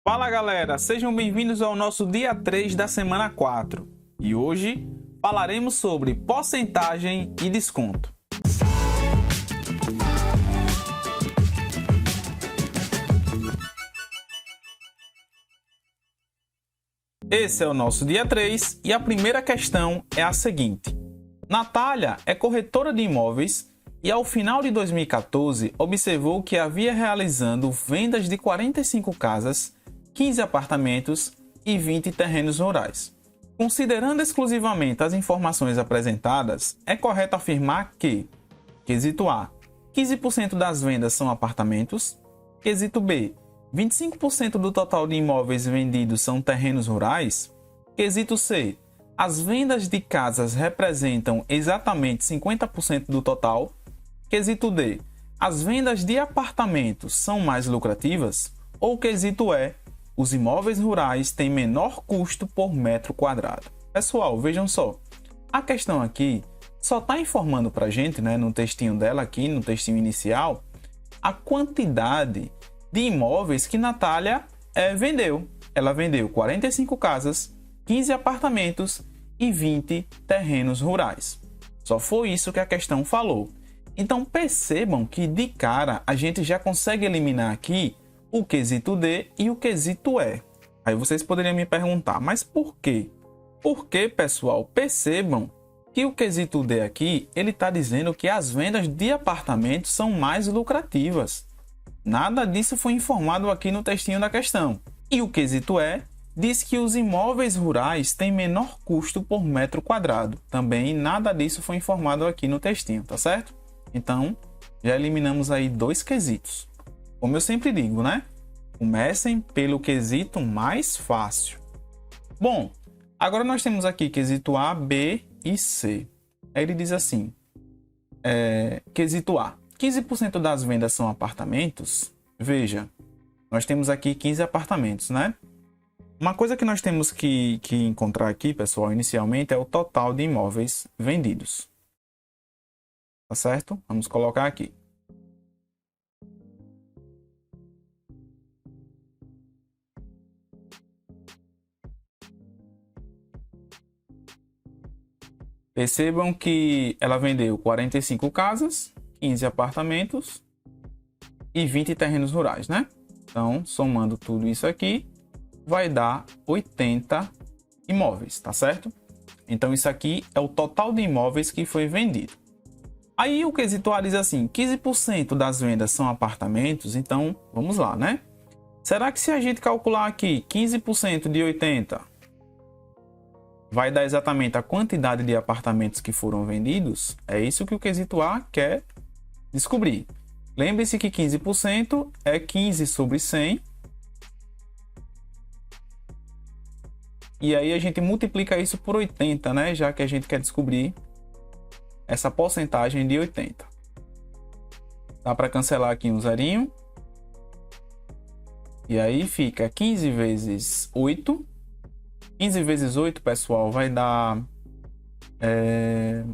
Fala galera, sejam bem-vindos ao nosso dia 3 da semana 4 e hoje falaremos sobre porcentagem e desconto. Esse é o nosso dia 3 e a primeira questão é a seguinte: Natália é corretora de imóveis e ao final de 2014 observou que havia realizando vendas de 45 casas, 15 apartamentos e 20 terrenos rurais. Considerando exclusivamente as informações apresentadas, é correto afirmar que: quesito A, 15% das vendas são apartamentos; quesito B, 25% do total de imóveis vendidos são terrenos rurais; quesito C, as vendas de casas representam exatamente 50% do total; quesito D, as vendas de apartamentos são mais lucrativas; ou quesito E, os imóveis rurais têm menor custo por metro quadrado. Pessoal, vejam só, a questão aqui só está informando para a gente, no textinho dela aqui, no textinho inicial, a quantidade de imóveis que Natália vendeu. Ela vendeu 45 casas, 15 apartamentos e 20 terrenos rurais. Só foi isso que a questão falou. Então percebam que de cara a gente já consegue eliminar aqui o quesito D e o quesito E. Aí vocês poderiam me perguntar, mas por quê? Porque, pessoal, percebam que o quesito D aqui, ele está dizendo que as vendas de apartamentos são mais lucrativas. Nada disso foi informado aqui no textinho da questão. E o quesito E diz que os imóveis rurais têm menor custo por metro quadrado. Também nada disso foi informado aqui no textinho, tá certo? Então, já eliminamos aí dois quesitos. Como eu sempre digo, Comecem pelo quesito mais fácil. Bom, agora nós temos aqui quesito A, B e C. Aí ele diz assim, quesito A, 15% das vendas são apartamentos. Veja, nós temos aqui 15 apartamentos, Uma coisa que nós temos que encontrar aqui, pessoal, inicialmente é o total de imóveis vendidos. Tá certo? Vamos colocar aqui. Percebam que ela vendeu 45 casas, 15 apartamentos e 20 terrenos rurais, Então, somando tudo isso aqui, vai dar 80 imóveis, tá certo? Então, isso aqui é o total de imóveis que foi vendido. Aí, o quesito A diz assim, 15% das vendas são apartamentos, então, vamos lá, Será que se a gente calcular aqui 15% de 80... vai dar exatamente a quantidade de apartamentos que foram vendidos? É isso que o quesito A quer descobrir. Lembre-se que 15% é 15 sobre 100. E aí a gente multiplica isso por 80, já que a gente quer descobrir essa porcentagem de 80. Dá para cancelar aqui um zerinho. E aí fica 15 vezes 8. 15 vezes 8, pessoal, vai dar... deixa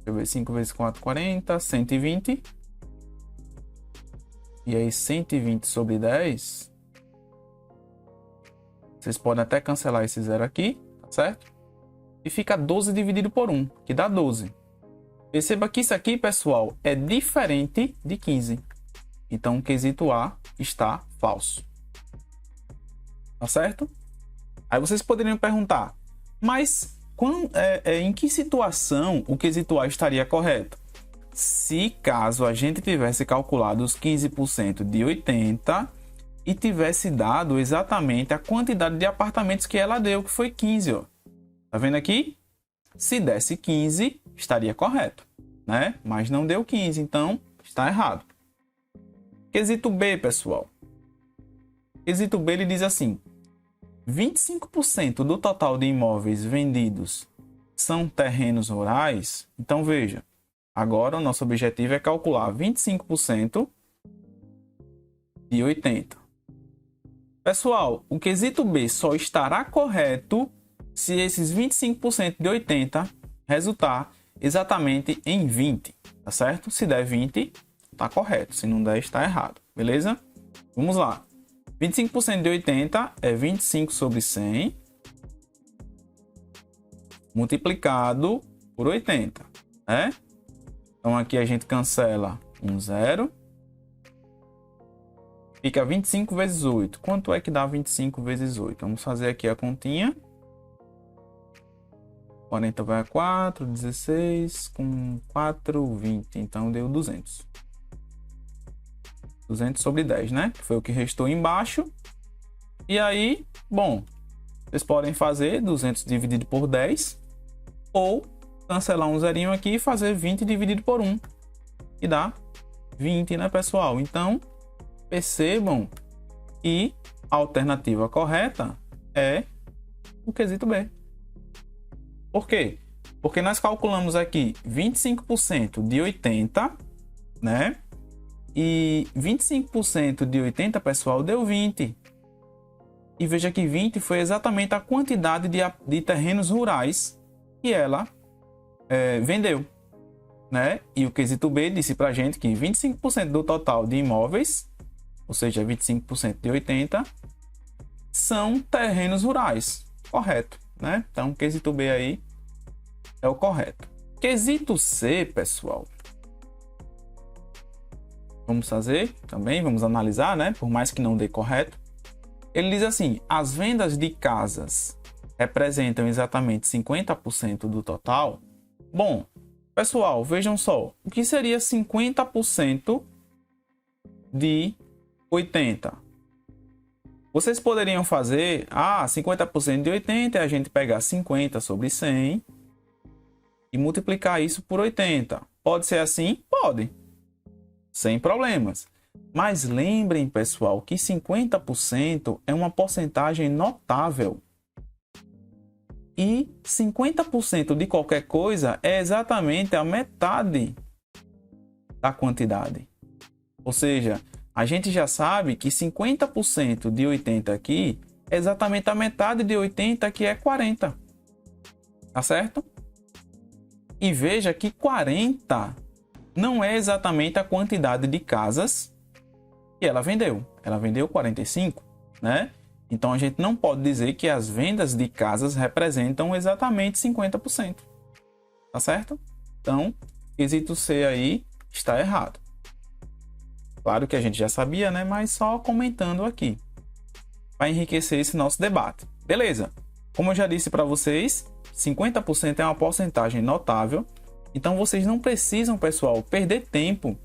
eu ver, 5 vezes 4, 40, 120. E aí, 120 sobre 10. Vocês podem até cancelar esse zero aqui, tá certo? E fica 12 dividido por 1, que dá 12. Perceba que isso aqui, pessoal, é diferente de 15. Então, o quesito A está falso. Tá certo? Aí vocês poderiam perguntar, mas em que situação o quesito A estaria correto? Se caso a gente tivesse calculado os 15% de 80 e tivesse dado exatamente a quantidade de apartamentos que ela deu, que foi 15, ó. Tá vendo aqui? Se desse 15, estaria correto, Mas não deu 15, então está errado. Quesito B, pessoal. Quesito B, ele diz assim, 25% do total de imóveis vendidos são terrenos rurais. Então, veja, agora o nosso objetivo é calcular 25% de 80. Pessoal, o quesito B só estará correto se esses 25% de 80 resultar exatamente em 20, tá certo? Se der 20, está correto. Se não der, está errado, beleza? Vamos lá. 25% de 80 é 25 sobre 100 multiplicado por 80, né? Então aqui a gente cancela um zero. Fica 25 vezes 8. Quanto é que dá 25 vezes 8? Vamos fazer aqui a continha. 40 vai a 4, 16, com 4, 20. Então deu 200. 200 sobre 10, né? Que foi o que restou embaixo. E aí, bom, vocês podem fazer 200 dividido por 10. Ou cancelar um zerinho aqui e fazer 20 dividido por 1. E dá 20, né, pessoal? Então, percebam que a alternativa correta é o quesito B. Por quê? Porque nós calculamos aqui 25% de 80, né? E 25% de 80, pessoal, deu 20. E veja que 20 foi exatamente a quantidade de terrenos rurais que ela vendeu, né? E o quesito B disse pra gente que 25% do total de imóveis, ou seja, 25% de 80, são terrenos rurais. Correto, né? Então, o quesito B aí é o correto. Quesito C, pessoal. Vamos fazer também, vamos analisar, né? Por mais que não dê correto. Ele diz assim: as vendas de casas representam exatamente 50% do total. Bom, pessoal, vejam só. O que seria 50% de 80? Vocês poderiam fazer, 50% de 80 é a gente pegar 50 sobre 100 e multiplicar isso por 80. Pode ser assim? Pode. Sem problemas. Mas lembrem, pessoal, que 50% é uma porcentagem notável. E 50% de qualquer coisa é exatamente a metade da quantidade. Ou seja, a gente já sabe que 50% de 80 aqui é exatamente a metade de 80, que é 40. Tá certo? E veja que 40 não é exatamente a quantidade de casas que ela vendeu. Ela vendeu 45, né? Então a gente não pode dizer que as vendas de casas representam exatamente 50%. Tá certo? Então, quesito C aí está errado. Claro que a gente já sabia, né? Mas só comentando aqui para enriquecer esse nosso debate. Beleza? Como eu já disse para vocês, 50% é uma porcentagem notável. Então vocês não precisam, pessoal, perder tempo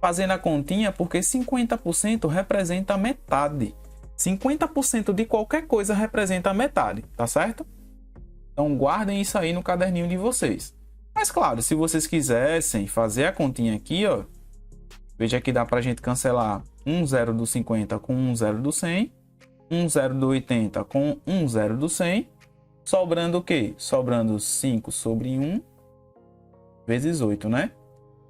fazendo a continha, porque 50% representa a metade. 50% de qualquer coisa representa a metade, tá certo? Então guardem isso aí no caderninho de vocês. Mas claro, se vocês quisessem fazer a continha aqui, ó, veja que dá para a gente cancelar um zero do 50 com um zero do 100, um zero do 80 com um zero do 100, sobrando o quê? Sobrando 5 sobre 1 vezes 8, né?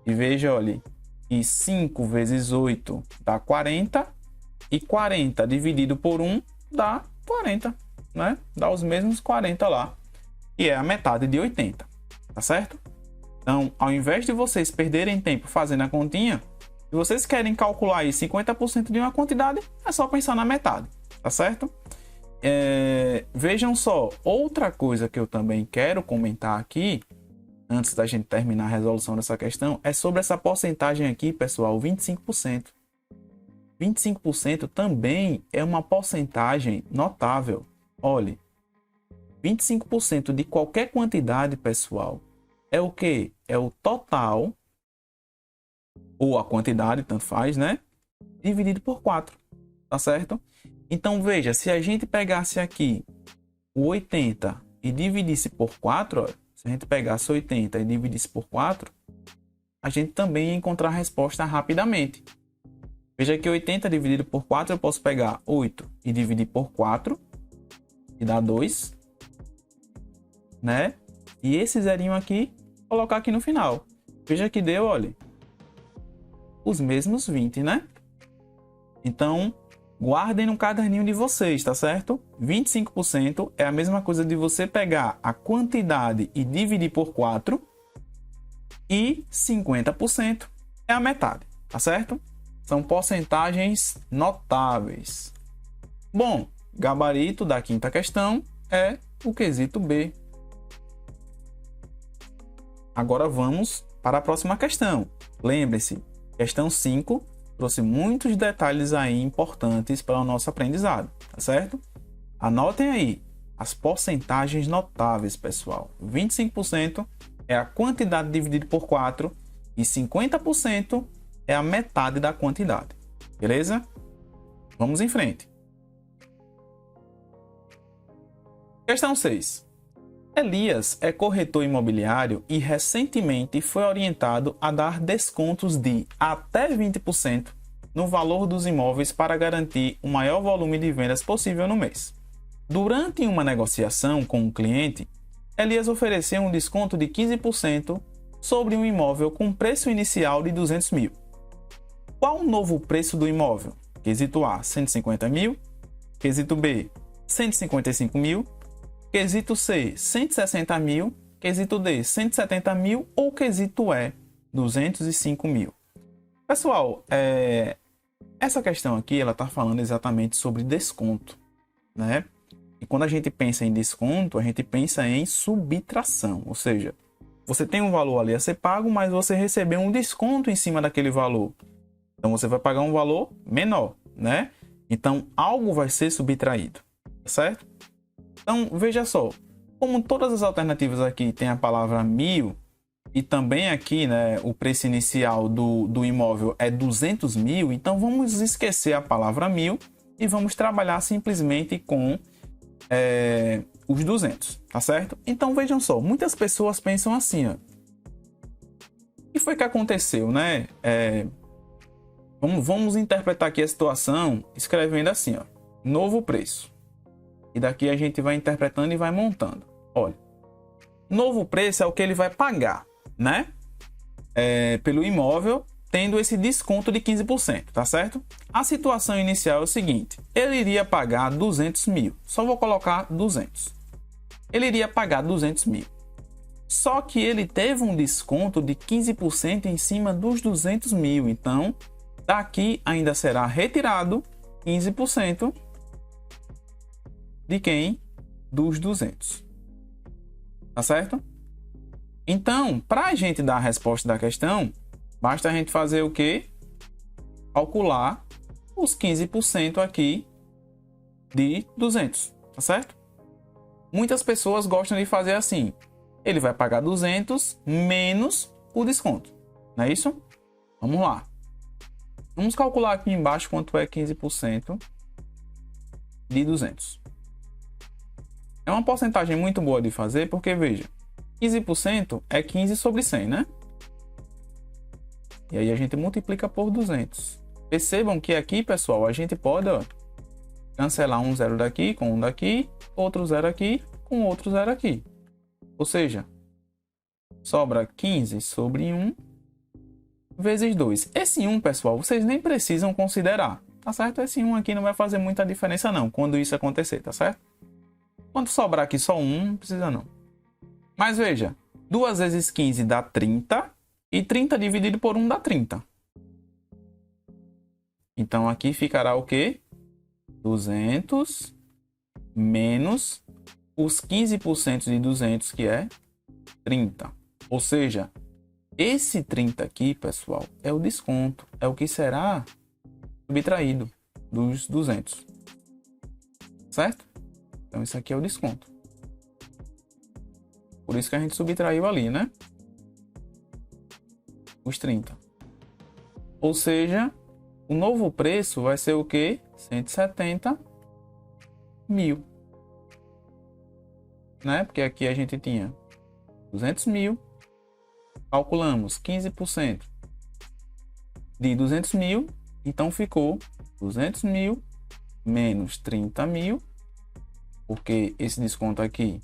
E veja, olha, e 5 vezes 8 dá 40, e 40 dividido por 1 dá 40, né? Dá os mesmos 40 lá, e é a metade de 80, tá certo? Então, ao invés de vocês perderem tempo fazendo a continha, se vocês querem calcular aí 50% de uma quantidade, é só pensar na metade, tá certo? Vejam só, outra coisa que eu também quero comentar aqui, antes da gente terminar a resolução dessa questão, é sobre essa porcentagem aqui, pessoal, 25%. 25% também é uma porcentagem notável. Olha, 25% de qualquer quantidade, pessoal, é o quê? É o total, ou a quantidade, tanto faz, né? Dividido por 4, tá certo? Então, veja, se a gente pegasse aqui o 80 e dividisse por 4, ó, se a gente pegasse 80 e dividisse por 4, a gente também ia encontrar a resposta rapidamente. Veja que 80 dividido por 4, eu posso pegar 8 e dividir por 4, e dá 2, né? E esse zerinho aqui, colocar aqui no final. Veja que deu, olha, os mesmos 20, né? Então, guardem no caderninho de vocês, tá certo? 25% é a mesma coisa de você pegar a quantidade e dividir por 4, e 50% é a metade, tá certo? São porcentagens notáveis. Bom, gabarito da quinta questão é o quesito B. Agora vamos para a próxima questão. Lembre-se, questão 5 trouxe muitos detalhes aí importantes para o nosso aprendizado, tá certo? Anotem aí as porcentagens notáveis, pessoal. 25% é a quantidade dividida por 4 e 50% é a metade da quantidade. Beleza? Vamos em frente. Questão 6. Elias é corretor imobiliário e recentemente foi orientado a dar descontos de até 20% no valor dos imóveis para garantir o maior volume de vendas possível no mês. Durante uma negociação com um cliente, Elias ofereceu um desconto de 15% sobre um imóvel com preço inicial de 200 mil. Qual o novo preço do imóvel? Quesito A, 150 mil. Quesito B, 155 mil. Quesito C, 160 mil. Quesito D, 170 mil. Ou quesito E, 205 mil. Pessoal, essa questão aqui ela está falando exatamente sobre desconto, né? E quando a gente pensa em desconto, a gente pensa em subtração, ou seja, você tem um valor ali a ser pago, mas você recebeu um desconto em cima daquele valor. Então você vai pagar um valor menor, né? Então algo vai ser subtraído, certo? Então veja só, como todas as alternativas aqui tem a palavra 1000 e também aqui, né, o preço inicial do imóvel é 200 mil, então vamos esquecer a palavra 1000 e vamos trabalhar simplesmente com os 200, tá certo? Então vejam só, muitas pessoas pensam assim, ó. O que foi que aconteceu, né? Vamos interpretar aqui a situação escrevendo assim, ó, novo preço. E daqui a gente vai interpretando e vai montando. Olha, novo preço é o que ele vai pagar, né? Pelo imóvel, tendo esse desconto de 15%, tá certo? A situação inicial é o seguinte, ele iria pagar 200 mil, só vou colocar 200. Ele iria pagar 200 mil, só que ele teve um desconto de 15% em cima dos 200 mil, então daqui ainda será retirado 15% de quem? Dos 200, tá certo? Então, para a gente dar a resposta da questão, basta a gente fazer o quê? Calcular os 15% aqui de 200, tá certo? Muitas pessoas gostam de fazer assim. Ele vai pagar 200 menos o desconto, não é isso? Vamos lá. Vamos calcular aqui embaixo quanto é 15% de 200. É uma porcentagem muito boa de fazer porque, veja, 15% é 15 sobre 100, né? E aí a gente multiplica por 200. Percebam que aqui, pessoal, a gente pode cancelar um zero daqui com um daqui, outro zero aqui com outro zero aqui. Ou seja, sobra 15 sobre 1 vezes 2. Esse 1, pessoal, vocês nem precisam considerar, tá certo? Esse 1 aqui não vai fazer muita diferença não, quando isso acontecer, tá certo? Quando sobrar aqui só 1, não precisa não. Mas veja, 2 vezes 15 dá 30 e 30 dividido por 1 dá 30. Então aqui ficará o quê? 200 menos os 15% de 200, que é 30. Ou seja, esse 30 aqui, pessoal, é o desconto. É o que será subtraído dos 200. Certo? Então isso aqui é o desconto. Por isso que a gente subtraiu ali, né? Os 30. Ou seja, o novo preço vai ser o quê? 170 mil. Né? Porque aqui a gente tinha 200 mil. Calculamos 15% de 200 mil. Então ficou 200 mil menos 30 mil. Porque esse desconto aqui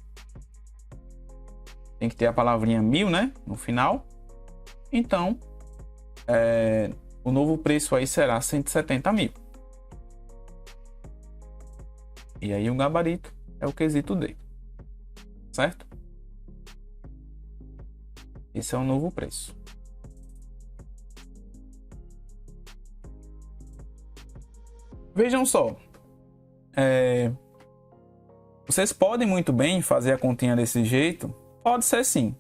tem que ter a palavrinha mil, né? No final. Então, o novo preço aí será 170 mil. E aí o gabarito é o quesito D. Certo? Esse é o novo preço. Vejam só. Vocês podem muito bem fazer a continha desse jeito? Pode ser sim.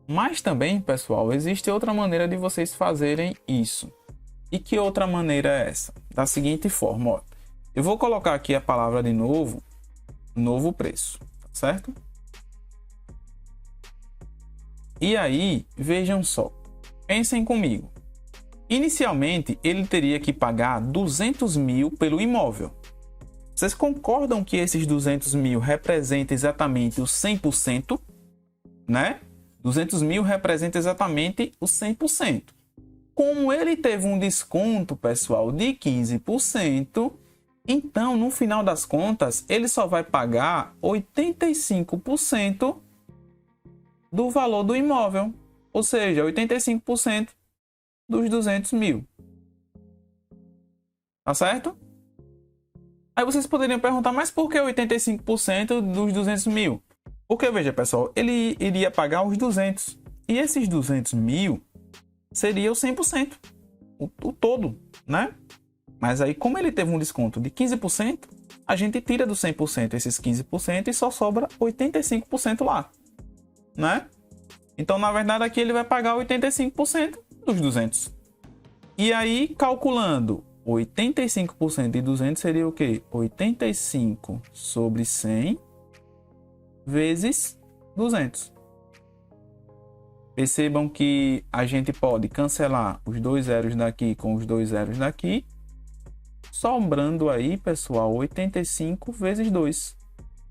Mas também, pessoal, existe outra maneira de vocês fazerem isso. E que outra maneira é essa? Da seguinte forma, ó. Eu vou colocar aqui a palavra de novo, novo preço, certo? E aí, vejam só, pensem comigo. Inicialmente, ele teria que pagar 200 mil pelo imóvel. Vocês concordam que esses 200 mil representam exatamente os 100%? Né? 200 mil representa exatamente os 100%. Como ele teve um desconto, pessoal, de 15%, então, no final das contas, ele só vai pagar 85% do valor do imóvel. Ou seja, 85% dos 200 mil. Tá certo? Aí vocês poderiam perguntar, mas por que 85% dos 200 mil? Porque, veja, pessoal, ele iria pagar os 200. E esses 200 mil seria o 100%. O todo, né? Mas aí, como ele teve um desconto de 15%, a gente tira do 100% esses 15% e só sobra 85% lá, né? Então, na verdade, aqui ele vai pagar 85% dos 200. E aí, calculando 85% de 200 seria o quê? 85 sobre 100 vezes 200. Percebam que a gente pode cancelar os dois zeros daqui com os dois zeros daqui, sobrando aí, pessoal, 85 vezes 2.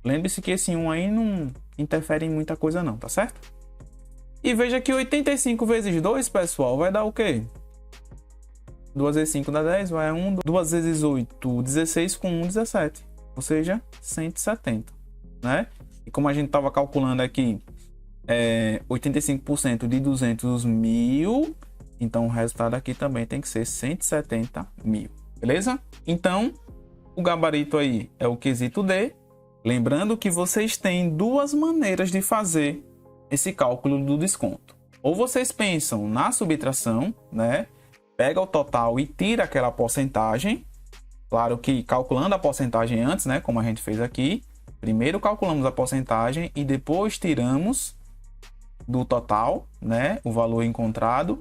Lembre-se que esse 1 aí não interfere em muita coisa não, tá certo? E veja que 85 vezes 2, pessoal, vai dar o quê? 2 vezes 5 dá 10, vai 1. 2 vezes 8, 16 com 1, 17. Ou seja, 170, né? E como a gente estava calculando aqui, 85% de 200 mil, então o resultado aqui também tem que ser 170 mil. Beleza? Então, o gabarito aí é o quesito D. Lembrando que vocês têm duas maneiras de fazer esse cálculo do desconto. Ou vocês pensam na subtração, né? Pega o total e tira aquela porcentagem. Claro que calculando a porcentagem antes, né? Como a gente fez aqui. Primeiro calculamos a porcentagem e depois tiramos do total, né? O valor encontrado.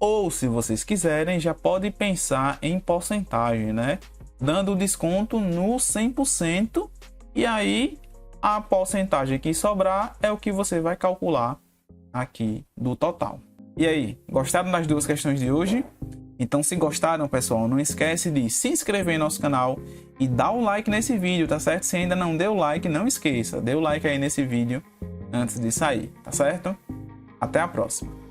Ou, se vocês quiserem, já pode pensar em porcentagem, né? Dando desconto no 100%. E aí, a porcentagem que sobrar é o que você vai calcular aqui do total. E aí, gostaram das duas questões de hoje? Então, se gostaram, pessoal, não esquece de se inscrever em nosso canal e dar o like nesse vídeo, tá certo? Se ainda não deu like, não esqueça, dê o like aí nesse vídeo antes de sair, tá certo? Até a próxima!